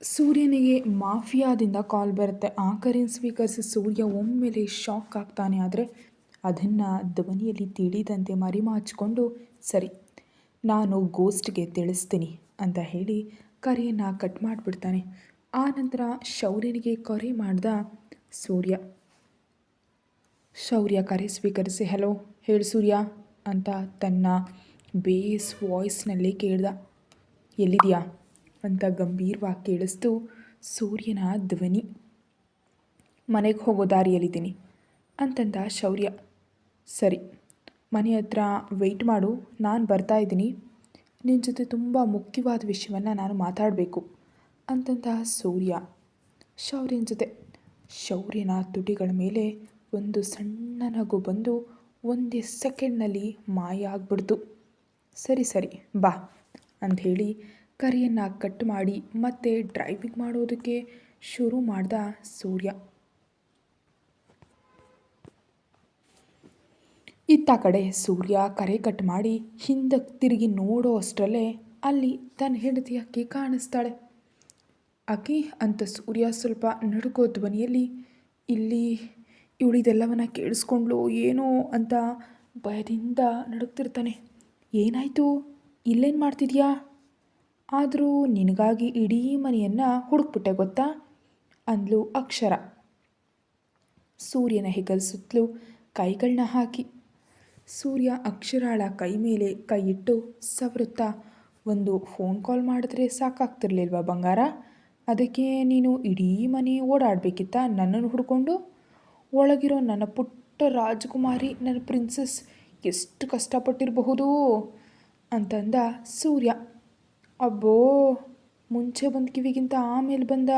ಸೂರ್ಯನಿಗೆ ಮಾಫಿಯಾದಿಂದ ಕಾಲ್ ಬರುತ್ತೆ. ಆ ಕರೆಯನ್ನು ಸ್ವೀಕರಿಸಿ ಸೂರ್ಯ ಒಮ್ಮೆಲೆ ಶಾಕ್ ಆಗ್ತಾನೆ. ಆದರೆ ಅದನ್ನು ಧ್ವನಿಯಲ್ಲಿ ತಿಳಿದಂತೆ ಮರೆಮಾಚಿಕೊಂಡು, ಸರಿ ನಾನು ಗೋಸ್ಟ್ಗೆ ತಿಳಿಸ್ತೀನಿ ಅಂತ ಹೇಳಿ ಕರೆಯನ್ನು ಕಟ್ ಮಾಡಿಬಿಡ್ತಾನೆ. ಆ ನಂತರ ಶೌರ್ಯನಿಗೆ ಕರೆ ಮಾಡಿದ ಸೂರ್ಯ. ಶೌರ್ಯ ಕರೆ ಸ್ವೀಕರಿಸಿ, ಹಲೋ ಹೇಳು ಸೂರ್ಯ ಅಂತ ತನ್ನ ಬೇಸ್ ವಾಯ್ಸ್ನಲ್ಲಿ ಕೇಳ್ದ. ಎಲ್ಲಿದೆಯಾ ಅಂತ ಗಂಭೀರವಾಗಿ ಕೇಳಿಸ್ತು ಸೂರ್ಯನ ಧ್ವನಿ. ಮನೆಗೆ ಹೋಗೋ ದಾರಿಯಲ್ಲಿದ್ದೀನಿ ಅಂತಂದ ಶೌರ್ಯ. ಸರಿ, ಮನೆ ಹತ್ರ ವೆಯ್ಟ್ ಮಾಡು, ನಾನು ಬರ್ತಾ ಇದ್ದೀನಿ, ನಿನ್ನ ಜೊತೆ ತುಂಬ ಮುಖ್ಯವಾದ ವಿಷಯವನ್ನು ನಾನು ಮಾತಾಡಬೇಕು ಅಂತಂದ ಸೂರ್ಯ ಶೌರ್ಯನ ಜೊತೆ. ಶೌರ್ಯನ ತುಟಿಗಳ ಮೇಲೆ ಒಂದು ಸಣ್ಣ ನಗು ಬಂದು ಒಂದೇ ಸೆಕೆಂಡ್ನಲ್ಲಿ ಮಾಯ ಆಗಿಬಿಡ್ತು. ಸರಿ ಬಾ ಅಂಥೇಳಿ ಕರೆಯನ್ನು ಕಟ್ ಮಾಡಿ ಮತ್ತೆ ಡ್ರೈವಿಂಗ್ ಮಾಡೋದಕ್ಕೆ ಶುರು ಮಾಡ್ದ ಸೂರ್ಯ. ಇತ್ತ ಕಡೆ ಸೂರ್ಯ ಕರೆ ಕಟ್ ಮಾಡಿ ಹಿಂದಕ್ಕೆ ತಿರುಗಿ ನೋಡೋ ಅಷ್ಟರಲ್ಲೇ ಅಲ್ಲಿ ತನ್ನ ಹೆಂಡತಿ ಅಕ್ಕಿ ಕಾಣಿಸ್ತಾಳೆ. ಅಕ್ಕಿ ಅಂತ ಸೂರ್ಯ ಸ್ವಲ್ಪ ನಡುಕೋ ಧ್ವನಿಯಲ್ಲಿ, ಇಲ್ಲಿ ಇವಳಿದೆಲ್ಲವನ್ನ ಕೇಳಿಸ್ಕೊಂಡ್ಲು ಏನೋ ಅಂತ ಭಯದಿಂದ ನಡುಕ್ತಿರ್ತಾನೆ. ಏನಾಯಿತು, ಇಲ್ಲೇನು ಮಾಡ್ತಿದ್ಯಾ? ಆದರೂ ನಿನಗಾಗಿ ಇಡೀ ಮನೆಯನ್ನು ಹುಡುಕ್ಬಿಟ್ಟೆ ಗೊತ್ತಾ ಅಂದ್ಲು ಅಕ್ಷರ ಸೂರ್ಯನ ಹೆಗಲ ಸುತ್ತಲೂ ಕೈಗಳನ್ನ ಹಾಕಿ. ಸೂರ್ಯ ಅಕ್ಷರಾಳ ಕೈ ಮೇಲೆ ಕೈ ಇಟ್ಟು ಸವರುತ್ತಾ, ಒಂದು ಫೋನ್ ಕಾಲ್ ಮಾಡಿದ್ರೆ ಸಾಕಾಗ್ತಿರ್ಲಿಲ್ವಾ ಬಂಗಾರ? ಅದಕ್ಕೆ ನೀನು ಇಡೀ ಮನೆ ಓಡಾಡಬೇಕಿತ್ತ ನನ್ನನ್ನು ಹುಡ್ಕೊಂಡು? ಒಳಗಿರೋ ನನ್ನ ಪುಟ್ಟ ರಾಜಕುಮಾರಿ, ನನ್ನ ಪ್ರಿನ್ಸಸ್ ಎಷ್ಟು ಕಷ್ಟಪಟ್ಟಿರಬಹುದು ಅಂತಂದ ಸೂರ್ಯ. ಅಬ್ಬೋ, ಮುಂಚೆ ಬಂದ ಕಿವಿಗಿಂತ ಆಮೇಲೆ ಬಂದ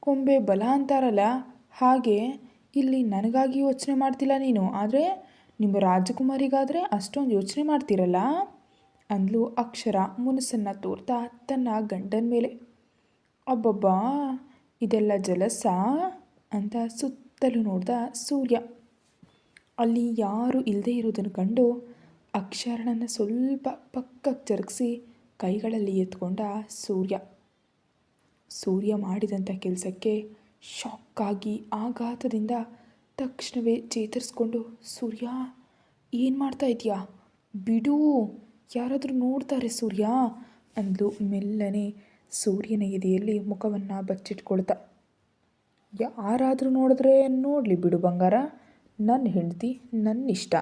ಕೊಂಬೆ ಬಲ ಅಂತಾರಲ್ಲ, ಹಾಗೆ ಇಲ್ಲಿ ನನಗಾಗಿ ಯೋಚನೆ ಮಾಡ್ತಿಲ್ಲ ನೀನು, ಆದರೆ ನಿಮ್ಮ ರಾಜಕುಮಾರಿಗಾದರೆ ಅಷ್ಟೊಂದು ಯೋಚನೆ ಮಾಡ್ತಿರಲ್ಲ ಅಂದ್ಲು ಅಕ್ಷರ ಮುನಸನ್ನು ತೋರ್ತಾ ತನ್ನ ಗಂಡನ ಮೇಲೆ. ಅಬ್ಬಬ್ಬಾ, ಇದೆಲ್ಲ ಜಲಸಾ ಅಂತ ಸುತ್ತಲೂ ನೋಡ್ದ ಸೂರ್ಯ. ಅಲ್ಲಿ ಯಾರೂ ಇಲ್ಲದೆ ಇರೋದನ್ನು ಕಂಡು ಅಕ್ಷರನನ್ನು ಸ್ವಲ್ಪ ಪಕ್ಕಕ್ಕೆ ಜರುಗಿಸಿ ಕೈಗಳಲ್ಲಿ ಎತ್ಕೊಂಡ ಸೂರ್ಯ ಮಾಡಿದಂಥ ಕೆಲಸಕ್ಕೆ ಶಾಕ್ಕಾಗಿ ಆಘಾತದಿಂದ ತಕ್ಷಣವೇ ಚೇತರಿಸ್ಕೊಂಡು, ಸೂರ್ಯ ಏನು ಮಾಡ್ತಾ ಇದೆಯಾ, ಬಿಡು, ಯಾರಾದರೂ ನೋಡ್ತಾರೆ ಸೂರ್ಯ ಅಂದ್ಲು ಮೆಲ್ಲನೆ ಸೂರ್ಯನ ಎದೆಯಲ್ಲಿ ಮುಖವನ್ನು ಬಚ್ಚಿಟ್ಕೊಳ್ತಾ. ಯಾರಾದರೂ ನೋಡಿದ್ರೆ ನೋಡಲಿ ಬಿಡು ಬಂಗಾರ, ನನ್ನ ಹೆಂಡತಿ, ನನ್ನಿಷ್ಟ,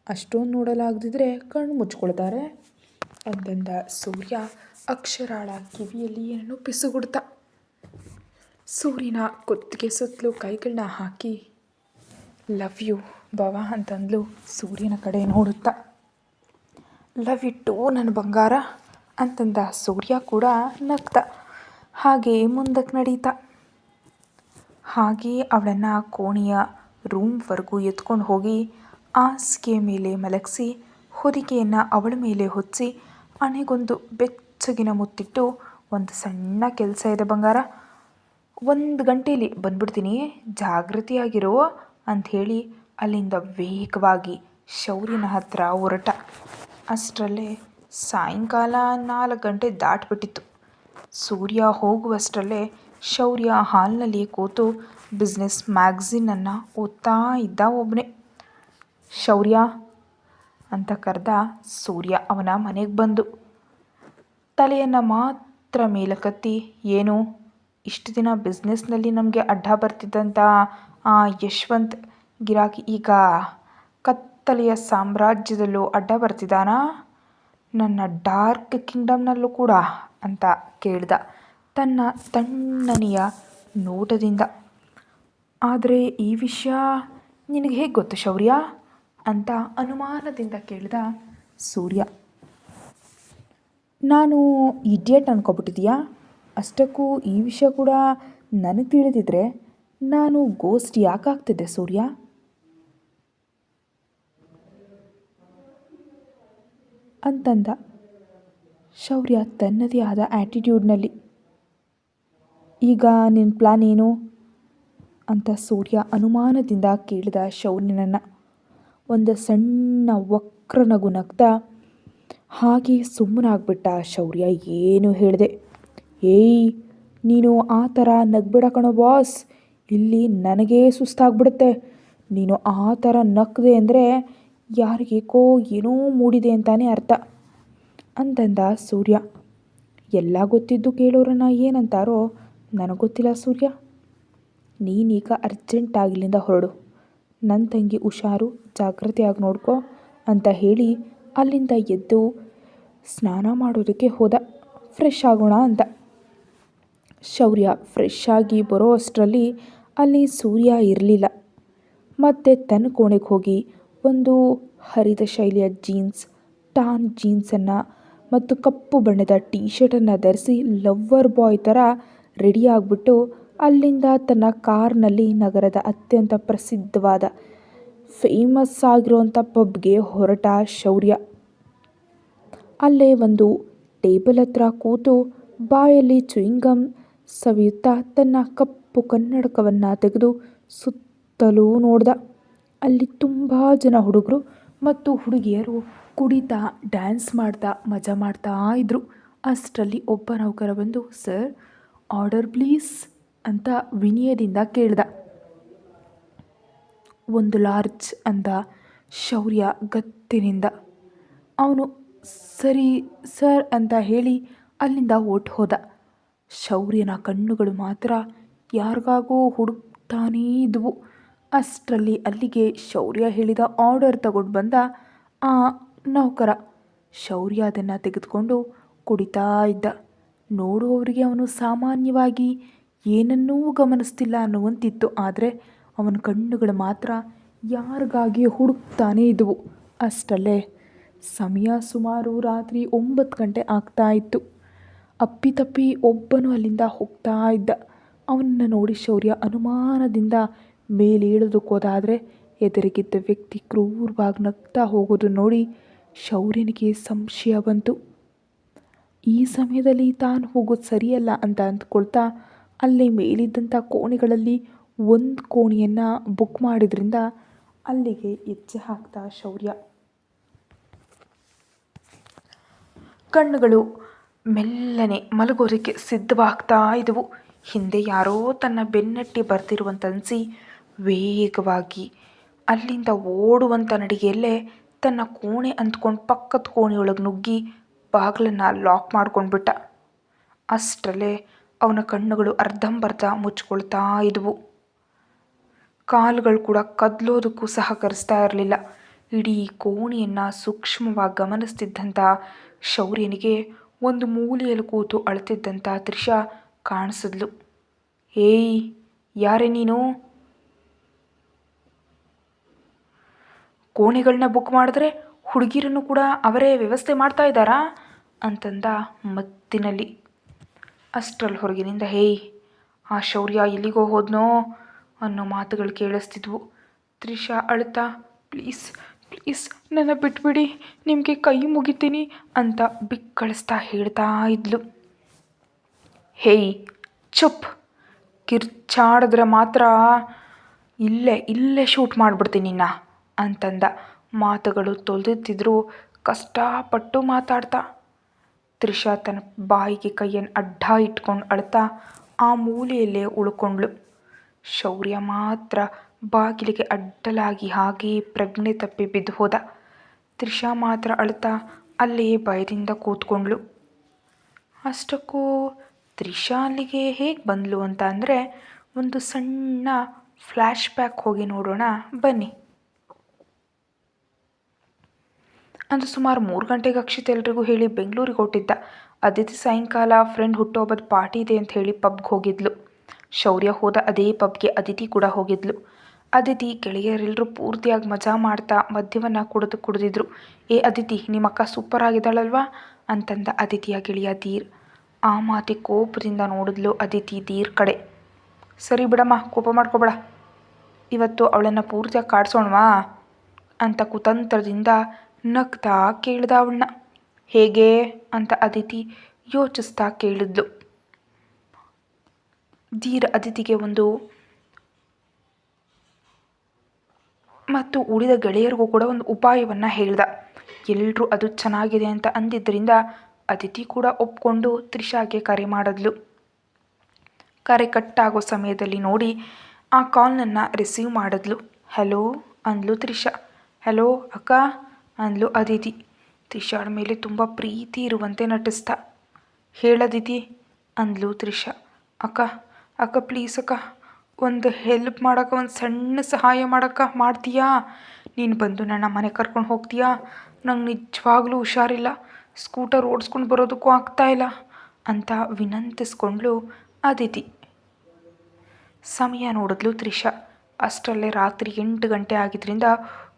ಅಷ್ಟೊಂದು ನೋಡಲಾಗದಿದ್ರೆ ಕಣ್ಣು ಮುಚ್ಕೊಳ್ತಾರೆ ಅಂತಂದ ಸೂರ್ಯ ಅಕ್ಷರಾಳ ಕಿವಿಯಲ್ಲಿ ಏನೋ ಪಿಸುಗುಡ್ತ. ಸೂರ್ಯನ ಕುತ್ತಿಗೆ ಸುತ್ತಲೂ ಕೈಗಳನ್ನ ಹಾಕಿ, ಲವ್ ಯು ಬಾವ ಅಂತಂದ್ಲು ಸೂರ್ಯನ ಕಡೆ ನೋಡುತ್ತಾ. ಲವ್ ಯು ಟೂ ನನ್ನ ಬಂಗಾರ ಅಂತಂದ ಸೂರ್ಯ ಕೂಡ ನಗ್ತ. ಹಾಗೇ ಮುಂದಕ್ಕೆ ನಡೀತಾ. ಹಾಗೇ ಅವಳನ್ನು ಕೋಣೆಯ ರೂಮ್ವರೆಗೂ ಎತ್ಕೊಂಡು ಹೋಗಿ ಹಾಸಿಗೆ ಮೇಲೆ ಮಲಗಿಸಿ ಹೊದಿಕೆಯನ್ನು ಅವಳ ಮೇಲೆ ಹೊದಿಸಿ ಹಣೆಗೊಂದು ಬೆಚ್ಚಗಿನ ಮುತ್ತಿಟ್ಟು, ಒಂದು ಸಣ್ಣ ಕೆಲಸ ಇದೆ ಬಂಗಾರ, 1 ಗಂಟೇಲಿ ಬಂದ್ಬಿಡ್ತೀನಿ, ಜಾಗೃತಿಯಾಗಿರೋ ಅಂಥೇಳಿ ಅಲ್ಲಿಂದ ವೇಗವಾಗಿ ಶೌರ್ಯನ ಹತ್ರ ಹೊರಟ. ಅಷ್ಟರಲ್ಲೇ ಸಾಯಂಕಾಲ 4 ಗಂಟೆ ದಾಟಿಬಿಟ್ಟಿತ್ತು. ಸೂರ್ಯ ಹೋಗುವಷ್ಟರಲ್ಲೇ ಶೌರ್ಯ ಹಾಲ್ನಲ್ಲಿ ಕೂತು ಬಿಸ್ನೆಸ್ ಮ್ಯಾಗಝೀನನ್ನು ಓದ್ತಾ ಇದ್ದ ಒಬ್ಬನೇ. ಶೌರ್ಯ ಅಂತ ಕರೆದ ಸೂರ್ಯ ಅವನ ಮನೆಗೆ ಬಂದು ತಲೆಯನ್ನು ಮಾತ್ರ ಮೇಲಕ್ಕೆತ್ತಿ, ಏನು ಇಷ್ಟು ದಿನ ಬಿಸ್ನೆಸ್ನಲ್ಲಿ ನಮಗೆ ಅಡ್ಡ ಬರ್ತಿದ್ದಂಥ ಆ ಯಶವಂತ್ ಗಿರಾಕಿ ಈಗ ಕತ್ತಲೆಯ ಸಾಮ್ರಾಜ್ಯದಲ್ಲೂ ಅಡ್ಡ ಬರ್ತಿದ್ದಾನಾ, ನನ್ನ ಡಾರ್ಕ್ ಕಿಂಗ್ಡಮ್ನಲ್ಲೂ ಕೂಡ ಅಂತ ಕೇಳ್ದ ತನ್ನ ತಣ್ಣನೆಯ ನೋಟದಿಂದ. ಆದರೆ ಈ ವಿಷಯ ನಿನಗೆ ಹೇಗೆ ಗೊತ್ತು ಶೌರ್ಯ ಅಂತ ಅನುಮಾನದಿಂದ ಕೇಳ್ದ ಸೂರ್ಯ. ನಾನು ಇಡಿಯಟ್ ಅನ್ಕೊಬಿಟ್ಟಿದೀಯಾ? ಅಷ್ಟಕ್ಕೂ ಈ ವಿಷಯ ಕೂಡ ನನಗೆ ತಿಳಿದಿದ್ರೆ ನಾನು ಗೋಸ್ಟ್ ಯಾಕಾಗ್ತಿದ್ದೆ ಸೂರ್ಯ ಅಂತಂದ ಶೌರ್ಯ ತನ್ನದೇ ಆದ ಆ್ಯಟಿಟ್ಯೂಡ್ನಲ್ಲಿ. ಈಗ ನಿನ್ನ ಪ್ಲ್ಯಾನ್ ಏನು ಅಂತ ಸೂರ್ಯ ಅನುಮಾನದಿಂದ ಕೇಳಿದ ಶೌರ್ಯನನ್ನು. ಒಂದು ಸಣ್ಣ ವಕ್ರ ನಗು ನಗ್ತಾ ಹಾಗೆ ಸುಮ್ಮನಾಗ್ಬಿಟ್ಟ ಶೌರ್ಯ. ಏನು ಹೇಳಿದೆ, ಏಯ್, ನೀನು ಆ ಥರ ನಗ್ಬೇಡ ಕಣೋ ಬಾಸ್, ಇಲ್ಲಿ ನನಗೇ ಸುಸ್ತಾಗ್ಬಿಡುತ್ತೆ. ನೀನು ಆ ಥರ ನಕ್ಕದೆ ಅಂದರೆ ಯಾರಿಗೇಕೋ ಏನೋ ಮೂಡಿದೆ ಅಂತಾನೆ ಅರ್ಥ ಅಂತಂದ ಸೂರ್ಯ. ಎಲ್ಲ ಗೊತ್ತಿದ್ದು ಕೇಳೋರನ್ನ ಏನಂತಾರೋ ನನಗೊತ್ತಿಲ್ಲ ಸೂರ್ಯ. ನೀನೀಗ ಅರ್ಜೆಂಟಾಗಿ ಇಲ್ಲಿಂದ ಹೊರಡು. ನನ್ನ ತಂಗಿ ಹುಷಾರು, ಜಾಗ್ರತೆಯಾಗಿ ನೋಡ್ಕೊ ಅಂತ ಹೇಳಿ ಅಲ್ಲಿಂದ ಎದ್ದು ಸ್ನಾನ ಮಾಡೋದಕ್ಕೆ ಹೋದ, ಫ್ರೆಶ್ ಆಗೋಣ ಅಂತ. ಶೌರ್ಯ ಫ್ರೆಶ್ ಆಗಿ ಬರೋ ಅಷ್ಟರಲ್ಲಿ ಅಲ್ಲಿ ಸೂರ್ಯ ಇರಲಿಲ್ಲ. ಮತ್ತೆ ತನ್ನ ಕೋಣೆಗೆ ಹೋಗಿ ಒಂದು ಹರಿದ ಶೈಲಿಯ ಜೀನ್ಸ್, ಟಾನ್ ಜೀನ್ಸನ್ನು ಮತ್ತು ಕಪ್ಪು ಬಣ್ಣದ ಟೀ ಶರ್ಟನ್ನು ಧರಿಸಿ ಲವ್ವರ್ ಬಾಯ್ ಥರ ರೆಡಿ ಆಗಿಬಿಟ್ಟು ಅಲ್ಲಿಂದ ತನ್ನ ಕಾರ್ನಲ್ಲಿ ನಗರದ ಅತ್ಯಂತ ಪ್ರಸಿದ್ಧವಾದ ಫೇಮಸ್ ಆಗಿರೋಂಥ ಪಬ್ಗೆ ಹೊರಟ ಶೌರ್ಯ. ಅಲ್ಲೇ ಒಂದು ಟೇಬಲ್ ಹತ್ರ ಕೂತು ಬಾಯಲ್ಲಿ ಚುಯಿಂಗಮ್ ಸವಿಯುತ್ತಾ ತನ್ನ ಕಪ್ಪು ಕನ್ನಡಕವನ್ನು ತೆಗೆದು ಸುತ್ತಲೂ ನೋಡ್ದ. ಅಲ್ಲಿ ತುಂಬ ಜನ ಹುಡುಗರು ಮತ್ತು ಹುಡುಗಿಯರು ಕುಡಿತಾ ಡ್ಯಾನ್ಸ್ ಮಾಡ್ತಾ ಮಜಾ ಮಾಡ್ತಾ ಇದ್ರು. ಅಷ್ಟರಲ್ಲಿ ಒಬ್ಬ ನೌಕರ ಬಂದು, ಸರ್ ಆರ್ಡರ್ ಪ್ಲೀಸ್ ಅಂತ ವಿನಯದಿಂದ ಕೇಳ್ದ. ಒಂದು ಲಾರ್ಜ್ ಅಂದ ಶೌರ್ಯ ಗತ್ತಿನಿಂದ. ಅವನು ಸರಿ ಸರ್ ಅಂತ ಹೇಳಿ ಅಲ್ಲಿಂದ ಓಟ್ ಹೋದ. ಶೌರ್ಯನ ಕಣ್ಣುಗಳು ಮಾತ್ರ ಯಾರಿಗಾಗೋ ಹುಡುಕ್ತಾನೇ ಇದ್ವು. ಅಷ್ಟರಲ್ಲಿ ಅಲ್ಲಿಗೆ ಶೌರ್ಯ ಹೇಳಿದ ಆರ್ಡರ್ ತಗೊಂಡು ಬಂದ ಆ ನೌಕರ. ಶೌರ್ಯ ಅದನ್ನು ತೆಗೆದುಕೊಂಡು ಕುಡಿತಾ ಇದ್ದ. ನೋಡುವವರಿಗೆ ಅವನು ಸಾಮಾನ್ಯವಾಗಿ ಏನನ್ನೂ ಗಮನಿಸ್ತಿಲ್ಲ ಅನ್ನುವಂತಿತ್ತು. ಆದರೆ ಅವನ ಕಣ್ಣುಗಳು ಮಾತ್ರ ಯಾರಿಗಾಗಿ ಹುಡುಕ್ತಾನೇ ಇದ್ದವು. ಅಷ್ಟರಲ್ಲೇ ಸಮಯ ಸುಮಾರು ರಾತ್ರಿ 9 ಗಂಟೆ ಆಗ್ತಾ ಇತ್ತು. ಅಪ್ಪಿತಪ್ಪಿ ಒಬ್ಬನು ಅಲ್ಲಿಂದ ಹೋಗ್ತಾ ಇದ್ದ. ಅವನನ್ನು ನೋಡಿ ಶೌರ್ಯ ಅನುಮಾನದಿಂದ ಮೇಲೇಳೋದಕ್ಕೋದಾದರೆ ಎದುರಿಗಿದ್ದ ವ್ಯಕ್ತಿ ಕ್ರೂರವಾಗಿ ನಗ್ತಾ ಹೋಗೋದು ನೋಡಿ ಶೌರ್ಯನಿಗೆ ಸಂಶಯ ಬಂತು. ಈ ಸಮಯದಲ್ಲಿ ತಾನು ಹೋಗೋದು ಸರಿಯಲ್ಲ ಅಂತ ಅಂದ್ಕೊಳ್ತಾ ಅಲ್ಲೇ ಮೇಲಿದ್ದಂಥ ಕೋಣೆಗಳಲ್ಲಿ ಒಂದು ಕೋಣೆಯನ್ನು ಬುಕ್ ಮಾಡಿದ್ರಿಂದ ಅಲ್ಲಿಗೆ ಹೆಜ್ಜೆ ಹಾಕ್ತಾ ಶೌರ್ಯ. ಕಣ್ಣುಗಳು ಮೆಲ್ಲನೆ ಮಲಗೋದಕ್ಕೆ ಸಿದ್ಧವಾಗ್ತಾ ಇದ್ದವು. ಹಿಂದೆ ಯಾರೋ ತನ್ನ ಬೆನ್ನಟ್ಟಿ ಬರ್ತಿರುವಂತನಿಸಿ ವೇಗವಾಗಿ ಅಲ್ಲಿಂದ ಓಡುವಂಥ ನಡಿಗೆಯಲ್ಲೇ ತನ್ನ ಕೋಣೆ ಅಂದ್ಕೊಂಡು ಪಕ್ಕದ ಕೋಣೆಯೊಳಗೆ ನುಗ್ಗಿ ಬಾಗಿಲನ್ನು ಲಾಕ್ ಮಾಡ್ಕೊಂಡ್ಬಿಟ್ಟ. ಅಷ್ಟರಲ್ಲೇ ಅವನ ಕಣ್ಣುಗಳು ಅರ್ಧಂಬರ್ಧ ಮುಚ್ಕೊಳ್ತಾ ಇದ್ವು. ಕಾಲುಗಳು ಕೂಡ ಕದಲೋದಕ್ಕೂ ಸಹಕರಿಸ್ತಾ ಇರಲಿಲ್ಲ. ಇಡೀ ಕೋಣೆಯನ್ನು ಸೂಕ್ಷ್ಮವಾಗಿ ಗಮನಿಸ್ತಿದ್ದಂಥ ಶೌರ್ಯನಿಗೆ ಒಂದು ಮೂಲೆಯಲ್ಲಿ ಕೂತು ಅಳ್ತಿದ್ದಂಥ ತ್ರಿಷಾ ಕಾಣಿಸಿದ್ಲು. ಏಯ್, ಯಾರೇ ನೀನು? ಕೋಣೆಗಳನ್ನ ಬುಕ್ ಮಾಡಿದ್ರೆ ಹುಡುಗಿರನ್ನು ಕೂಡ ಅವರೇ ವ್ಯವಸ್ಥೆ ಮಾಡ್ತಾ ಇದ್ದಾರಾ ಅಂತಂದ ಮತ್ತಿನಲ್ಲಿ. ಅಷ್ಟರಲ್ಲಿ ಹೊರಗಿನಿಂದ, ಹೇಯ್, ಆ ಶೌರ್ಯ ಎಲ್ಲಿಗೋ ಹೋದ್ನೋ ಅನ್ನೋ ಮಾತುಗಳು ಕೇಳಿಸ್ತಿದ್ವು. ತ್ರಿಷಾ ಅಳ್ತಾ, ಪ್ಲೀಸ್ ಪ್ಲೀಸ್ ನನ್ನ ಬಿಟ್ಬಿಡಿ, ನಿಮಗೆ ಕೈ ಮುಗಿತೀನಿ ಅಂತ ಬಿಕ್ಕಳಿಸ್ತಾ ಹೇಳ್ತಾ ಇದ್ಲು. ಹೇಯ್ ಚುಪ್, ಕಿರ್ಚಾಡಿದ್ರೆ ಮಾತ್ರ ಇಲ್ಲೇ ಶೂಟ್ ಮಾಡಿಬಿಡ್ತೀನಿ ನಿನ್ನ ಅಂತಂದ. ಮಾತುಗಳು ತೊಳೆದಿದ್ದರೂ ಕಷ್ಟಪಟ್ಟು ಮಾತಾಡ್ತಾ. ತ್ರಿಷಾ ತನ್ನ ಬಾಯಿಗೆ ಕೈಯನ್ನು ಅಡ್ಡ ಇಟ್ಕೊಂಡು ಅಳ್ತಾ ಆ ಮೂಲೆಯಲ್ಲೇ ಉಳ್ಕೊಂಡ್ಳು. ಶೌರ್ಯ ಮಾತ್ರ ಬಾಗಿಲಿಗೆ ಅಡ್ಡಲಾಗಿ ಹಾಗೇ ಪ್ರಜ್ಞೆ ತಪ್ಪಿ ಬಿದ್ದು ಹೋದ. ತ್ರಿಷಾ ಮಾತ್ರ ಅಳ್ತಾ ಅಲ್ಲೇ ಭಯದಿಂದ ಕೂತ್ಕೊಂಡ್ಳು. ಅಷ್ಟಕ್ಕೂ ತ್ರಿಷಾ ಅಲ್ಲಿಗೆ ಹೇಗೆ ಬಂದ್ಲು ಅಂತ ಅಂದರೆ ಒಂದು ಸಣ್ಣ ಫ್ಲ್ಯಾಶ್ ಬ್ಯಾಕ್ ಹೋಗಿ ನೋಡೋಣ ಬನ್ನಿ. ಅಂದು ಸುಮಾರು 3 ಗಂಟೆಗೆ ಅಕ್ಷಿತ್ ಎಲ್ರಿಗೂ ಹೇಳಿ ಬೆಂಗಳೂರಿಗೆ ಹೊರಟಿದ್ದ. ಅದಿತಿ ಸಾಯಂಕಾಲ ಫ್ರೆಂಡ್ ಹುಟ್ಟುಹಬ್ಬದ ಪಾರ್ಟಿ ಇದೆ ಅಂತ ಹೇಳಿ ಪಬ್ಗೆ ಹೋಗಿದ್ಲು. ಶೌರ್ಯ ಹೋದ ಅದೇ ಪಬ್ಗೆ ಅದಿತಿ ಕೂಡ ಹೋಗಿದ್ಲು. ಅದಿತಿ ಗೆಳೆಯರೆಲ್ಲರೂ ಪೂರ್ತಿಯಾಗಿ ಮಜಾ ಮಾಡ್ತಾ ಮದ್ಯವನ್ನು ಕುಡಿದಿದ್ರು. ಏ ಅದಿತಿ, ನಿಮ್ಮ ಅಕ್ಕ ಸೂಪರ್ ಆಗಿದ್ದಾಳಲ್ವಾ ಅಂತಂದ ಅದಿತಿಯ ಗೆಳೆಯ ಧೀರ್. ಆ ಮಾತಿ ಕೋಪದಿಂದ ನೋಡಿದ್ಲು ಅದಿತಿ ಧೀರ್ ಕಡೆ. ಸರಿ ಬಿಡಮ್ಮ, ಕೋಪ ಮಾಡ್ಕೋಬೇಡ, ಇವತ್ತು ಅವಳನ್ನು ಪೂರ್ತಿಯಾಗಿ ಕಾಡ್ಸೋಣವಾ ಅಂತ ಕುತಂತ್ರದಿಂದ ನಗ್ತಾ ಕೇಳ್ದ ಅವಳನ್ನ. ಹೇಗೆ ಅಂತ ಅದಿತಿ ಯೋಚಿಸ್ತಾ ಕೇಳಿದ್ಲು. ಧೀರ್ ಅದಿತಿಗೆ ಮತ್ತು ಉಳಿದ ಗೆಳೆಯರಿಗೂ ಕೂಡ ಒಂದು ಉಪಾಯವನ್ನು ಹೇಳ್ದ. ಎಲ್ಲರೂ ಅದು ಚೆನ್ನಾಗಿದೆ ಅಂತ ಅಂದಿದ್ದರಿಂದ ಅದಿತಿ ಕೂಡ ಒಪ್ಕೊಂಡು ತ್ರಿಷಾಗೆ ಕರೆ ಮಾಡಿದ್ಲು. ಕರೆ ಕಟ್ಟಾಗೋ ಸಮಯದಲ್ಲಿ ನೋಡಿ ಆ ಕಾಲ್ನನ್ನು ರಿಸೀವ್ ಮಾಡಿದ್ಲು. ಹಲೋ ಅಂದ್ಲು ತ್ರಿಷಾ. ಹಲೋ ಅಕ್ಕ ಅಂದ್ಲು ಅದಿತಿ ತ್ರಿಷಾಳ ಮೇಲೆ ತುಂಬ ಪ್ರೀತಿ ಇರುವಂತೆ ನಟಿಸ್ತಾ. ಹೇಳದಿತಿ ಅಂದ್ಲು ತ್ರಿಷಾ. ಅಕ್ಕ ಅಕ್ಕ ಪ್ಲೀಸ್ ಅಕ್ಕ, ಒಂದು ಹೆಲ್ಪ್ ಮಾಡೋಕ್ಕ, ಒಂದು ಸಣ್ಣ ಸಹಾಯ ಮಾಡೋಕ್ಕ ಮಾಡ್ತೀಯಾ? ನೀನು ಬಂದು ನನ್ನ ಮನೆ ಕರ್ಕೊಂಡು ಹೋಗ್ತೀಯಾ? ನಂಗೆ ನಿಜವಾಗ್ಲೂ ಹುಷಾರಿಲ್ಲ, ಸ್ಕೂಟರ್ ಓಡಿಸ್ಕೊಂಡು ಬರೋದಕ್ಕೂ ಆಗ್ತಾಯಿಲ್ಲ ಅಂತ ವಿನಂತಿಸ್ಕೊಂಡ್ಲು ಅದಿತಿ. ಸಮಯ ನೋಡಿದ್ಲು ತ್ರಿಷಾ. ಅಷ್ಟರಲ್ಲೇ ರಾತ್ರಿ 8 ಗಂಟೆ ಆಗಿದ್ದರಿಂದ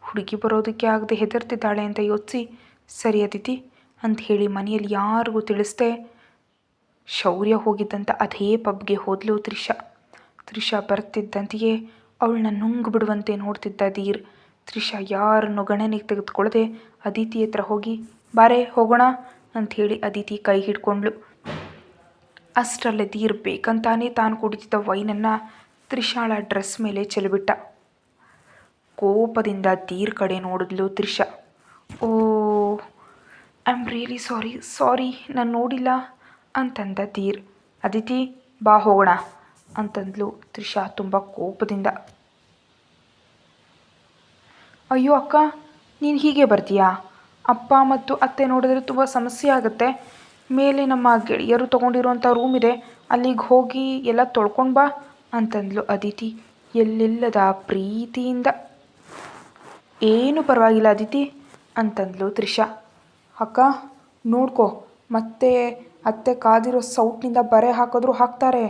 ಹುಡುಗಿ ಬರೋದಕ್ಕೆ ಆಗದೆ ಹೆದರ್ತಿದ್ದಾಳೆ ಅಂತ ಯೋಚಿಸಿ, ಸರಿ ಅದಿತಿ ಅಂತ ಹೇಳಿ ಮನೆಯಲ್ಲಿ ಯಾರಿಗೂ ತಿಳಿಸ್ದೆ ಶೌರ್ಯ ಹೋಗಿದ್ದಂಥ ಅದೇ ಪಬ್ಗೆ ಹೋದ್ಲು ತ್ರಿಷಾ. ತ್ರಿಷಾ ಬರ್ತಿದ್ದಂತೆಯೇ ಅವಳನ್ನ ನುಂಗು ಬಿಡುವಂತೆ ನೋಡ್ತಿದ್ದ ಧೀರ್ ತ್ರಿಷಾ ಯಾರನ್ನು ಗಣನೆಗೆ ತೆಗೆದುಕೊಳ್ಳದೆ ಅದಿತಿ ಹತ್ರ ಹೋಗಿ ಬಾರೆ ಹೋಗೋಣ ಅಂಥೇಳಿ ಅದಿತಿ ಕೈ ಹಿಡ್ಕೊಂಡ್ಳು. ಅಷ್ಟರಲ್ಲೇ ಧೀರ್ ಬೇಕಂತಾನೇ ತಾನು ಕುಡಿತಿದ್ದ ವೈನನ್ನು ತ್ರಿಷಾಳ ಡ್ರೆಸ್ ಮೇಲೆ ಚೆಲ್ಲಿಬಿಟ್ಟ. ಕೋಪದಿಂದ ಧೀರ್ ಕಡೆ ನೋಡಿದ್ಲು ತ್ರಿಷಾ. ಓ ಐ ಆಮ್ ರಿಯಲಿ ಸಾರಿ ನಾನು ನೋಡಿಲ್ಲ ಅಂತಂದ ಧೀರ್. ಅದಿತಿ ಬಾ ಹೋಗೋಣ ಅಂತಂದ್ಲು ತ್ರಿಷಾ ತುಂಬ ಕೋಪದಿಂದ. ಅಯ್ಯೋ ಅಕ್ಕ, ನೀನು ಹೀಗೆ ಬರ್ತೀಯಾ? ಅಪ್ಪ ಮತ್ತು ಅತ್ತೆ ನೋಡಿದ್ರೆ ತುಂಬ ಸಮಸ್ಯೆ ಆಗುತ್ತೆ. ಮೇಲೆ ನಮ್ಮ ಗೆಳೆಯರು ತೊಗೊಂಡಿರುವಂಥ ರೂಮ್ ಇದೆ, ಅಲ್ಲಿಗೆ ಹೋಗಿ ಎಲ್ಲ ತೊಳ್ಕೊಂಡು ಬಾ ಅಂತಂದ್ಲು ಅದಿತಿ ಎಲ್ಲಿಲ್ಲದ ಪ್ರೀತಿಯಿಂದ. ಏನು ಪರವಾಗಿಲ್ಲ ಅದಿತಿ ಅಂತಂದ್ಲು ತ್ರಿಷಾ. ಅಕ್ಕ ನೋಡ್ಕೊ, ಮತ್ತೆ ಅತ್ತೆ ಕಾದಿರೋ ಸೌಟ್ನಿಂದ ಬರೆ ಹಾಕಿದ್ರು ಹಾಕ್ತಾರೆ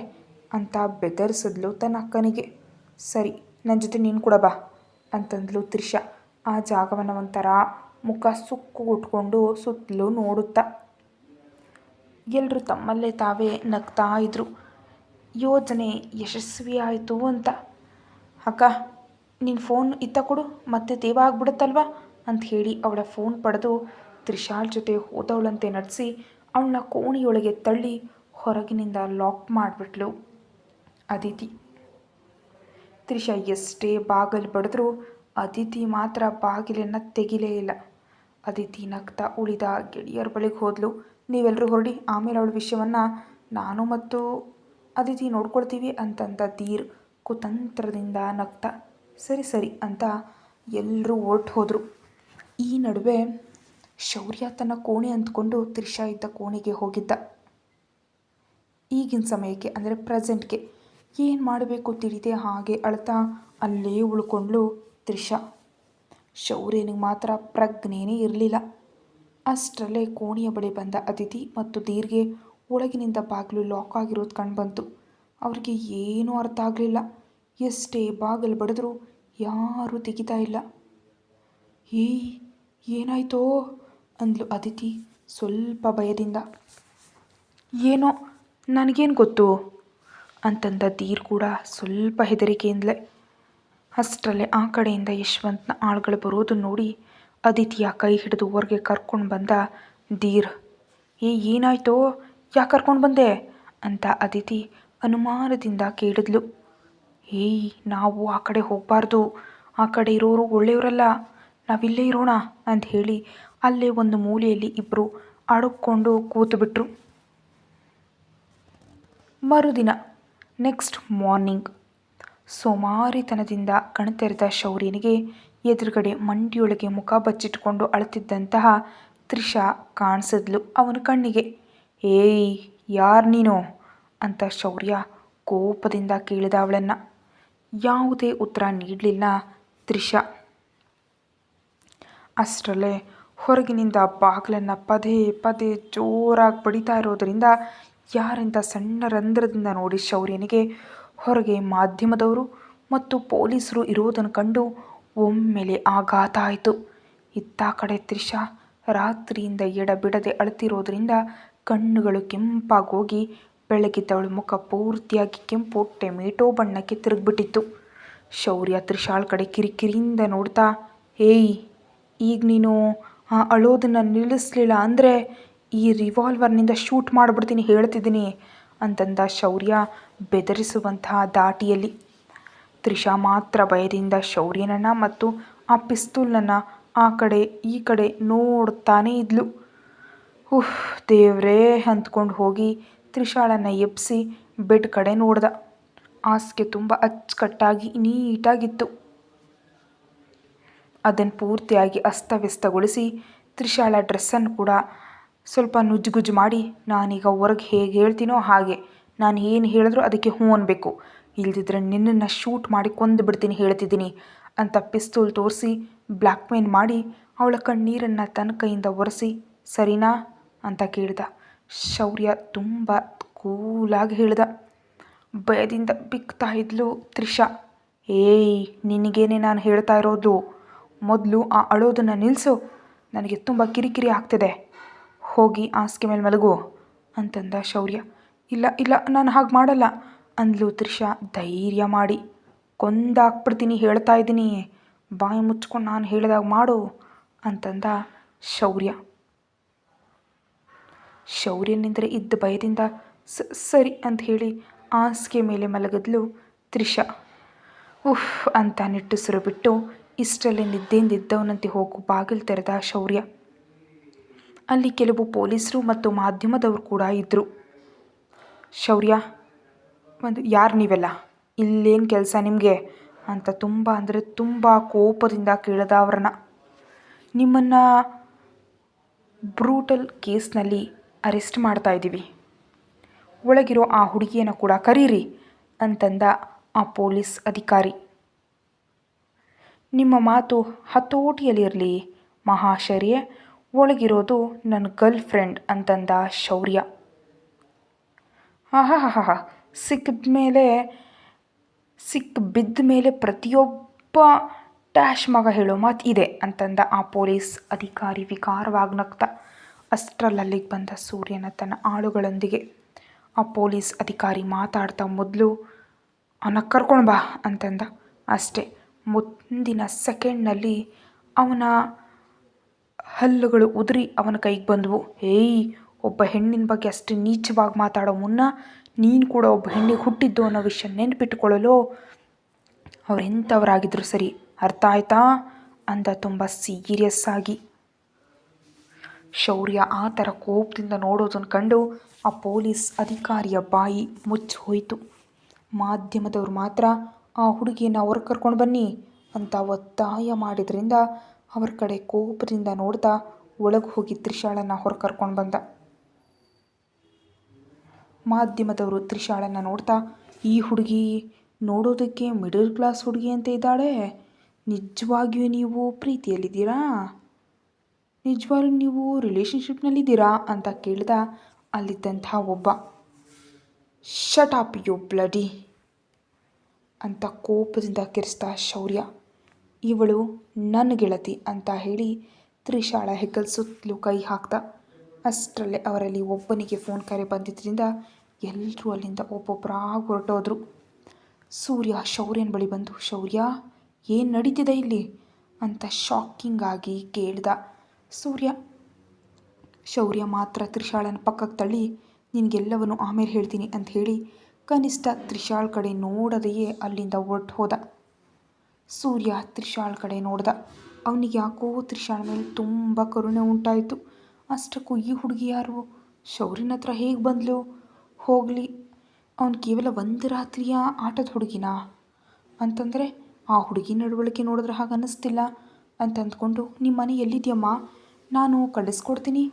ಅಂತ ಬೆದರಿಸಿದ್ಲು ತನ್ನ ಅಕ್ಕನಿಗೆ. ಸರಿ ನನ್ನ ಜೊತೆ ನೀನು ಕೂಡ ಬಾ ಅಂತಂದ್ಲು ತ್ರಿಷಾ ಆ ಜಾಗವನ್ನು ಒಂಥರ ಮುಖ ಸುಕ್ಕು ಉಟ್ಕೊಂಡು ಸುತ್ತಲೂ ನೋಡುತ್ತಾ. ಎಲ್ಲರೂ ತಮ್ಮಲ್ಲೇ ತಾವೇ ನಗ್ತಾ ಇದ್ರು. ಯೋಜನೆ ಯಶಸ್ವಿ ಆಯಿತು ಅಂತ. ಅಕ್ಕ ನಿನ್ನ ಫೋನ್ ಇತ್ತ ಕೊಡು, ಮತ್ತೆ ತೇವ ಆಗ್ಬಿಡುತ್ತಲ್ವ ಅಂತ ಹೇಳಿ ಅವಳ ಫೋನ್ ಪಡೆದು ತ್ರಿಷಾಳ ಜೊತೆ ಹೋದವಳಂತೆ ನಟಿಸಿ ಅವಳನ್ನ ಕೋಣೆಯೊಳಗೆ ತಳ್ಳಿ ಹೊರಗಿನಿಂದ ಲಾಕ್ ಮಾಡಿಬಿಟ್ಲು ಅದಿತಿ. ತ್ರಿಷಾ ಎಷ್ಟೇ ಬಾಗಿಲು ಬಡಿದ್ರೂ ಅದಿತಿ ಮಾತ್ರ ಬಾಗಿಲನ್ನು ತೆಗಿಲೇ ಇಲ್ಲ. ಅದಿತಿ ನಗ್ತಾ ಉಳಿದ ಗೆಳೆಯರ ಬಳಿಗೆ ಹೋದ್ಲು. ನೀವೆಲ್ಲರೂ ಹೊರಡಿ, ಆಮೇಲೆ ಅವಳ ವಿಷಯವನ್ನು ನಾನು ಮತ್ತು ಅದಿತಿ ನೋಡ್ಕೊಳ್ತೀವಿ ಅಂತಂದ ಧೀರ್ ಕುತಂತ್ರದಿಂದ ನಗ್ತಾ. ಸರಿ ಅಂತ ಎಲ್ಲರೂ ಹೊರಟು ಹೋದರು. ಈ ನಡುವೆ ಶೌರ್ಯ ತನ್ನ ಕೋಣೆ ಅಂದ್ಕೊಂಡು ತ್ರಿಷಾ ಇದ್ದ ಕೋಣೆಗೆ ಹೋಗಿದ್ದ. ಈಗಿನ ಸಮಯಕ್ಕೆ ಅಂದರೆ ಪ್ರೆಸೆಂಟ್ಗೆ ಏನು ಮಾಡಬೇಕು ತಿಳಿದೆ ಹಾಗೆ ಅಳ್ತಾ ಅಲ್ಲೇ ಉಳ್ಕೊಂಡ್ಲು ತ್ರಿಷಾ. ಶೌರ್ಯನಿಗೆ ಮಾತ್ರ ಪ್ರಜ್ಞೆನೇ ಇರಲಿಲ್ಲ. ಅಷ್ಟರಲ್ಲೇ ಕೋಣೆಯ ಬಳಿ ಬಂದ ಅದಿತಿ ಮತ್ತು ಧೀರ್ಗೆ ಒಳಗಿನಿಂದ ಬಾಗಿಲು ಲಾಕ್ ಆಗಿರೋದು ಕಂಡುಬಂತು. ಅವ್ರಿಗೆ ಏನೂ ಅರ್ಥ ಆಗಲಿಲ್ಲ. ಎಷ್ಟೇ ಬಾಗಿಲು ಬಡಿದ್ರೂ ಯಾರೂ ತೆಗಿತಾ ಇಲ್ಲ. ಏನಾಯ್ತೋ ಅಂದ್ಲು ಅದಿತಿ ಸ್ವಲ್ಪ ಭಯದಿಂದ. ಏನೋ ನನಗೇನು ಗೊತ್ತು ಅಂತಂದ ಧೀರ್ ಕೂಡ ಸ್ವಲ್ಪ ಹೆದರಿಕೆಯಿಂದಲೇ. ಅಷ್ಟರಲ್ಲೇ ಆ ಕಡೆಯಿಂದ ಯಶವಂತನ ಆಳುಗಳು ಬರೋದು ನೋಡಿ ಅದಿತಿಯ ಕೈ ಹಿಡಿದು ಹೊರಗೆ ಕರ್ಕೊಂಡು ಬಂದ ಧೀರ್. ಏನಾಯ್ತೋ, ಯಾಕೆ ಕರ್ಕೊಂಡು ಬಂದೆ ಅಂತ ಅದಿತಿ ಅನುಮಾನದಿಂದ ಕೇಳಿದ್ಲು. ನಾವು ಆ ಕಡೆ ಹೋಗಬಾರ್ದು, ಆ ಕಡೆ ಇರೋರು ಒಳ್ಳೆಯವರಲ್ಲ, ನಾವಿಲ್ಲೇ ಇರೋಣ ಅಂತ ಹೇಳಿ ಅಲ್ಲೇ ಒಂದು ಮೂಲೆಯಲ್ಲಿ ಇಬ್ಬರು ಅಡುಕೊಂಡು ಕೂತುಬಿಟ್ರು. ಮರುದಿನ ನೆಕ್ಸ್ಟ್ ಮಾರ್ನಿಂಗ್ ಸೋಮಾರಿತನದಿಂದ ಕಣ್ತೆರೆದ ಶೌರ್ಯನಿಗೆ ಎದುರುಗಡೆ ಮಂಡಿಯೊಳಗೆ ಮುಖ ಬಚ್ಚಿಟ್ಕೊಂಡು ಅಳುತ್ತಿದ್ದಂತಹ ತ್ರಿಷಾ ಕಾಣಿಸಿದ್ಲು ಅವನ ಕಣ್ಣಿಗೆ. ಯಾರು ನೀನು ಅಂತ ಶೌರ್ಯ ಕೋಪದಿಂದ ಕೇಳಿದ ಅವಳನ್ನು. ಯಾವುದೇ ಉತ್ತರ ನೀಡಲಿಲ್ಲ ತ್ರಿಷಾ. ಅಷ್ಟರಲ್ಲೇ ಹೊರಗಿನಿಂದ ಬಾಗಿಲನ್ನು ಪದೇ ಪದೇ ಜೋರಾಗಿ ಬಡಿತಾ ಇರೋದರಿಂದ ಯಾರೆಂಥ ಸಣ್ಣ ರಂಧ್ರದಿಂದ ನೋಡಿ ಶೌರ್ಯನಿಗೆ ಹೊರಗೆ ಮಾಧ್ಯಮದವರು ಮತ್ತು ಪೊಲೀಸರು ಇರೋದನ್ನು ಕಂಡು ಒಮ್ಮೆಲೆ ಆಘಾತ ಆಯಿತು. ಇತ್ತ ಕಡೆ ತ್ರಿಷಾ ರಾತ್ರಿಯಿಂದ ಎಡಬಿಡದೆ ಅಳ್ತಿರೋದ್ರಿಂದ ಕಣ್ಣುಗಳು ಕೆಂಪಾಗೋಗಿ ಬೆಳಗಿದ್ದವಳ ಮುಖ ಪೂರ್ತಿಯಾಗಿ ಕೆಂಪು ಟೊಮೆಟೊ ಬಣ್ಣಕ್ಕೆ ತಿರುಗಿಬಿಟ್ಟಿತ್ತು. ಶೌರ್ಯ ತ್ರಿಷಾಳ ಕಡೆ ಕಿರಿಕಿರಿಯಿಂದ ನೋಡ್ತಾ, ಈಗ ನೀನು ಅಳೋದನ್ನು ನಿಲ್ಲಿಸಲಿಲ್ಲ ಅಂದರೆ ಈ ರಿವಾಲ್ವರ್ನಿಂದ ಶೂಟ್ ಮಾಡಿಬಿಡ್ತೀನಿ ಹೇಳ್ತಿದ್ದೀನಿ ಅಂತಂದ ಶೌರ್ಯ ಬೆದರಿಸುವಂತಹ ದಾಟಿಯಲ್ಲಿ. ತ್ರಿಷಾ ಮಾತ್ರ ಭಯದಿಂದ ಶೌರ್ಯನನ್ನು ಮತ್ತು ಆ ಪಿಸ್ತೂಲ್ನನ್ನು ಆ ಕಡೆ ಈ ಕಡೆ ನೋಡ್ತಾನೇ ಇದ್ಲು. ಉಫ್ ದೇವ್ರೇ ಅಂದ್ಕೊಂಡು ಹೋಗಿ ತ್ರಿಶಾಳನ್ನು ಎಬ್ಬಿಸಿ ಬೆಡ್ ಕಡೆ ನೋಡ್ದ. ಹಾಸಿಗೆ ತುಂಬ ಅಚ್ಚುಕಟ್ಟಾಗಿ ನೀಟಾಗಿತ್ತು. ಅದನ್ನು ಪೂರ್ತಿಯಾಗಿ ಅಸ್ತವ್ಯಸ್ತಗೊಳಿಸಿ ತ್ರಿಶಾಳ ಡ್ರೆಸ್ಸನ್ನು ಕೂಡ ಸ್ವಲ್ಪ ನುಜ್ಜುಗುಜ್ಜು ಮಾಡಿ, ನಾನೀಗ ಹೊರಗೆ ಹೇಗೆ ಹೇಳ್ತೀನೋ ಹಾಗೆ, ನಾನು ಏನು ಹೇಳಿದ್ರೂ ಅದಕ್ಕೆ ಹ್ಞೂ ಅನ್ಬೇಕು, ಇಲ್ದಿದ್ರೆ ನಿನ್ನನ್ನು ಶೂಟ್ ಮಾಡಿ ಕೊಂದು ಬಿಡ್ತೀನಿ ಹೇಳ್ತಿದ್ದೀನಿ ಅಂತ ಪಿಸ್ತೂಲ್ ತೋರಿಸಿ ಬ್ಲ್ಯಾಕ್ಮೇಲ್ ಮಾಡಿ ಅವಳ ಕಣ್ಣೀರನ್ನು ತನ್ನ ಕೈಯಿಂದ ಒರೆಸಿ, ಸರಿನಾ ಅಂತ ಕೇಳ್ದ. ಶೌರ್ಯ ತುಂಬ ಕೂಲಾಗಿ ಹೇಳ್ದ. ಭಯದಿಂದ ಬಿಕ್ತಾ ಇದ್ಲು ತ್ರಿಷಾ. ಏಯ್, ನಿನಗೇನೆ ನಾನು ಹೇಳ್ತಾ ಇರೋದು, ಮೊದಲು ಆ ಅಳೋದನ್ನು ನಿಲ್ಲಿಸು, ನನಗೆ ತುಂಬ ಕಿರಿಕಿರಿ ಆಗ್ತಿದೆ, ಹೋಗಿ ಹಾಸಿಗೆ ಮೇಲೆ ಮಲಗು ಅಂತಂದ ಶೌರ್ಯ. ಇಲ್ಲ ಇಲ್ಲ, ನಾನು ಹಾಗೆ ಮಾಡಲ್ಲ ಅಂದ್ಲು ತ್ರಿಷಾ ಧೈರ್ಯ ಮಾಡಿ. ಕೊಂದಾಕ್ಬಿಡ್ತೀನಿ ಹೇಳ್ತಾ ಇದ್ದೀನಿ, ಬಾಯಿ ಮುಚ್ಕೊಂಡು ನಾನು ಹೇಳಿದಾಗ ಮಾಡು ಅಂತಂದ ಶೌರ್ಯ. ಶೌರ್ಯನಿಂದರೆ ಇದ್ದ ಭಯದಿಂದ ಸರಿ ಅಂತ ಹೇಳಿ ಹಾಸಿಗೆ ಮೇಲೆ ಮಲಗಿದ್ಲು ತ್ರಿಷಾ. ಉಫ್ ಅಂತ ನಿಟ್ಟುಸಿರು ಬಿಟ್ಟು ಇಷ್ಟರಲ್ಲಿ ನಿದ್ದೆಯಿಂದಿದ್ದವನಂತೆ ಹೋಗು ಬಾಗಿಲು ತೆರೆದ ಶೌರ್ಯ. ಅಲ್ಲಿ ಕೆಲವು ಪೊಲೀಸರು ಮತ್ತು ಮಾಧ್ಯಮದವರು ಕೂಡ ಇದ್ದರು. ಶೌರ್ಯ ಯಾರು ನೀವೆಲ್ಲ, ಇಲ್ಲೇನು ಕೆಲಸ ನಿಮಗೆ ಅಂತ ತುಂಬ ಅಂದರೆ ತುಂಬ ಕೋಪದಿಂದ ಕೇಳಿದ ಅವ್ರನ್ನ. ನಿಮ್ಮನ್ನು ಬ್ರೂಟಲ್ ಕೇಸ್ನಲ್ಲಿ ಅರೆಸ್ಟ್ ಮಾಡ್ತಾ ಇದ್ದೀವಿ, ಒಳಗಿರೋ ಆ ಹುಡುಗಿಯನ್ನು ಕೂಡ ಕರೀರಿ ಅಂತಂದ ಆ ಪೊಲೀಸ್ ಅಧಿಕಾರಿ. ನಿಮ್ಮ ಮಾತು ಹತೋಟಿಯಲ್ಲಿರಲಿ ಮಹಾಶಯರೇ, ಒಳಗಿರೋದು ನನ್ನ ಗರ್ಲ್ ಫ್ರೆಂಡ್ ಅಂತಂದ ಶೌರ್ಯ. ಹಾ ಬಿದ್ದ ಮೇಲೆ ಪ್ರತಿಯೊಬ್ಬ ಡ್ಯಾಶ್ ಮಗ ಹೇಳೋ ಮಾತು ಇದೆ ಅಂತಂದ ಆ ಪೊಲೀಸ್ ಅಧಿಕಾರಿ ವಿಕಾರವಾಗಿ ನಗ್ತ. ಅಷ್ಟರಲ್ಲಿಗೆ ಬಂದ ಸೂರ್ಯನ ತನ್ನ ಆಳುಗಳೊಂದಿಗೆ ಆ ಪೊಲೀಸ್ ಅಧಿಕಾರಿ ಮಾತಾಡ್ತಾ ಮೊದಲು ಅವನ ಕರ್ಕೊಂಡು ಬಾ ಅಂತಂದ. ಅಷ್ಟೇ, ಮುಂದಿನ ಸೆಕೆಂಡ್ನಲ್ಲಿ ಅವನ ಹಲ್ಲುಗಳು ಉದುರಿ ಅವನ ಕೈಗೆ ಬಂದವು. ಏಯ್, ಒಬ್ಬ ಹೆಣ್ಣಿನ ಬಗ್ಗೆ ಅಷ್ಟು ನೀಚವಾಗಿ ಮಾತಾಡೋ ಮುನ್ನ ನೀನು ಕೂಡ ಒಬ್ಬ ಹೆಣ್ಣಿಗೆ ಹುಟ್ಟಿದ್ದು ಅನ್ನೋ ವಿಷಯ ನೆನಪಿಟ್ಟುಕೊಳ್ಳಲು ಅವರೆಂಥವರಾಗಿದ್ದರೂ ಸರಿ, ಅರ್ಥ ಆಯ್ತಾ ಅಂದ ತುಂಬ ಸೀರಿಯಸ್ ಆಗಿ. ಶೌರ್ಯ ಆ ಥರ ಕೋಪದಿಂದ ನೋಡೋದನ್ನು ಕಂಡು ಆ ಪೊಲೀಸ್ ಅಧಿಕಾರಿಯ ಬಾಯಿ ಮುಚ್ಚಿ ಹೋಯಿತು. ಮಾಧ್ಯಮದವರು ಮಾತ್ರ ಆ ಹುಡುಗಿಯನ್ನು ಹೊರಗೆ ಕರ್ಕೊಂಡು ಬನ್ನಿ ಅಂತ ಒತ್ತಾಯ ಮಾಡಿದ್ರಿಂದ ಅವ್ರ ಕಡೆ ಕೋಪದಿಂದ ನೋಡ್ತಾ ಒಳಗೆ ಹೋಗಿ ತ್ರಿಷಾಳನ್ನು ಹೊರಗೆ ಕರ್ಕೊಂಡು ಬಂದ. ಮಾಧ್ಯಮದವರು ತ್ರಿಷಾಳನ್ನು ನೋಡ್ತಾ, ಈ ಹುಡುಗಿ ನೋಡೋದಕ್ಕೆ ಮಿಡಲ್ ಕ್ಲಾಸ್ ಹುಡುಗಿ ಅಂತ ಇದ್ದಾಳೆ, ನಿಜವಾಗಿಯೂ ನೀವು ಪ್ರೀತಿಯಲ್ಲಿದ್ದೀರಾ, ನಿಜವಾಗ್ಲೂ ನೀವು ರಿಲೇಷನ್ಶಿಪ್ನಲ್ಲಿದ್ದೀರಾ ಅಂತ ಕೇಳಿದ ಅಲ್ಲಿದ್ದಂಥ ಒಬ್ಬ. ಶಟ್ ಅಪ್ ಯು ಬ್ಲಡಿ ಅಂತ ಕೋಪದಿಂದ ಕಿರಿಸ್ದ ಶೌರ್ಯ. ಇವಳು ನನ್ನ ಗೆಳತಿ ಅಂತ ಹೇಳಿ ತ್ರಿಷಾಳ ಹೆಗಲ್ ಸುತ್ತಲೂ ಕೈ ಹಾಕ್ದ. ಅಷ್ಟರಲ್ಲೇ ಅವರಲ್ಲಿ ಒಬ್ಬನಿಗೆ ಫೋನ್ ಕರೆ ಬಂದಿದ್ದರಿಂದ ಎಲ್ಲರೂ ಅಲ್ಲಿಂದ ಒಬ್ಬೊಬ್ಬರಾಗಿ ಹೊರಟೋದ್ರು. ಸೂರ್ಯ ಶೌರ್ಯನ ಬಳಿ ಬಂದು, ಶೌರ್ಯ ಏನು ನಡೀತಿದೆ ಇಲ್ಲಿ ಅಂತ ಶಾಕಿಂಗ್ ಆಗಿ ಕೇಳ್ದ. ಶೌರ್ಯ ಮಾತ್ರ ತ್ರಿಷಾಳನ ಪಕ್ಕಕ್ಕೆ ತಳ್ಳಿ, ನಿನಗೆಲ್ಲವನ್ನು ಆಮೇಲೆ ಹೇಳ್ತೀನಿ ಅಂತ ಹೇಳಿ ಕನಿಷ್ಠ ತ್ರಿಷಾಳ್ ಕಡೆ ನೋಡದೆಯೇ ಅಲ್ಲಿಂದ ಹೊರಟು ಹೋದ. ಸೂರ್ಯ ತ್ರಿಷಾಳ್ ಕಡೆ ನೋಡ್ದ. ಅವನಿಗೆ ಯಾಕೋ ತ್ರಿಷಾಳ್ ಮೇಲೆ ತುಂಬ ಕರುಣೆ ಉಂಟಾಯಿತು. ಅಷ್ಟಕ್ಕೂ ಈ ಹುಡುಗಿ ಯಾರು, ಶೌರ್ಯನ ಹತ್ರ ಹೇಗೆ ಬಂದ್ಲು, ಹೋಗಲಿ ಅವನು ಕೇವಲ ಒಂದು ರಾತ್ರಿಯ ಆಟದ ಹುಡುಗಿನಾ ಅಂತಂದರೆ ಆ ಹುಡುಗಿ ನಡವಳಿಕೆ ನೋಡಿದ್ರೆ ಹಾಗೆ ಅನ್ನಿಸ್ತಿಲ್ಲ ಅಂತ ಅಂದ್ಕೊಂಡು, ನಿಮ್ಮ ಮನೆ ಎಲ್ಲಿದೆಯಮ್ಮ, ನಾನು ಕಳಿಸ್ಕೊಡ್ತೀನಿ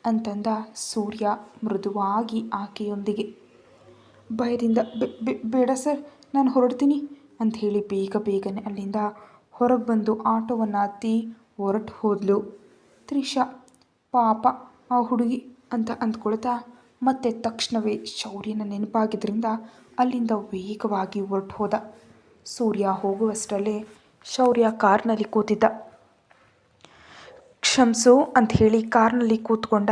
ಅಂತಂದ ಸೂರ್ಯ ಮೃದುವಾಗಿ ಆಕೆಯೊಂದಿಗೆ. ಭಯದಿಂದ ಬೇಡ ಸರ್, ನಾನು ಹೊರಡ್ತೀನಿ ಅಂತ ಹೇಳಿ ಬೇಗನೆ ಅಲ್ಲಿಂದ ಹೊರಗೆ ಬಂದು ಆಟೋವನ್ನು ಹತ್ತಿ ಹೊರಟು ಹೋದ್ಲು ತ್ರಿಷಾ. ಪಾಪ ಆ ಹುಡುಗಿ ಅಂತ ಅಂದ್ಕೊಳ್ತಾ ಮತ್ತೆ ತಕ್ಷಣವೇ ಶೌರ್ಯನ ನೆನಪಾಗಿದ್ದರಿಂದ ಅಲ್ಲಿಂದ ವೇಗವಾಗಿ ಹೊರಟು ಹೋದ. ಸೂರ್ಯ ಹೋಗುವಷ್ಟರಲ್ಲೇ ಶೌರ್ಯ ಕಾರ್ನಲ್ಲಿ ಕೂತಿದ್ದ. ಕ್ಷಮಿಸು ಅಂತ ಹೇಳಿ ಕಾರ್ನಲ್ಲಿ ಕೂತ್ಕೊಂಡ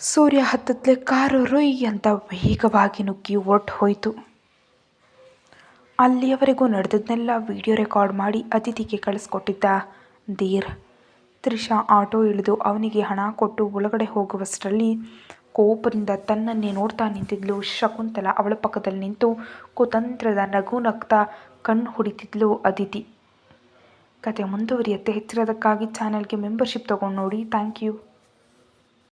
ಸೂರ್ಯ ಹತ್ತತ್ಲೆ ಕಾರು ರೊಯ್ ಅಂತ ವೇಗವಾಗಿ ನುಗ್ಗಿ ಹೊರಟು ಹೋಯಿತು. ಅಲ್ಲಿಯವರೆಗೂ ನಡೆದದ್ದನ್ನೆಲ್ಲ ವಿಡಿಯೋ ರೆಕಾರ್ಡ್ ಮಾಡಿ ಅತಿಥಿಗೆ ಕಳಿಸ್ಕೊಟ್ಟಿದ್ದ ಧೀರ್. ತ್ರಿಷಾ ಆಟೋ ಇಳಿದು ಅವನಿಗೆ ಹಣ ಕೊಟ್ಟು ಒಳಗಡೆ ಹೋಗುವಷ್ಟರಲ್ಲಿ ಕೋಪದಿಂದ ತನ್ನನ್ನೇ ನೋಡ್ತಾ ನಿಂತಿದ್ಲು ಶಕುಂತಲಾ. ಅವಳ ಪಕ್ಕದಲ್ಲಿ ನಿಂತು ಕುತಂತ್ರದ ನಗು ನಗ್ತಾ ಕಣ್ಣು ಹೊಡಿತಿದ್ಲು ಅದಿತಿ. ಕತೆ ಮುಂದುವರಿಯುತ್ತೆ. ಹೆಚ್ಚಿರೋದಕ್ಕಾಗಿ ಚಾನಲ್ಗೆ ಮೆಂಬರ್ಶಿಪ್ ತೊಗೊಂಡು ನೋಡಿ. Thank you.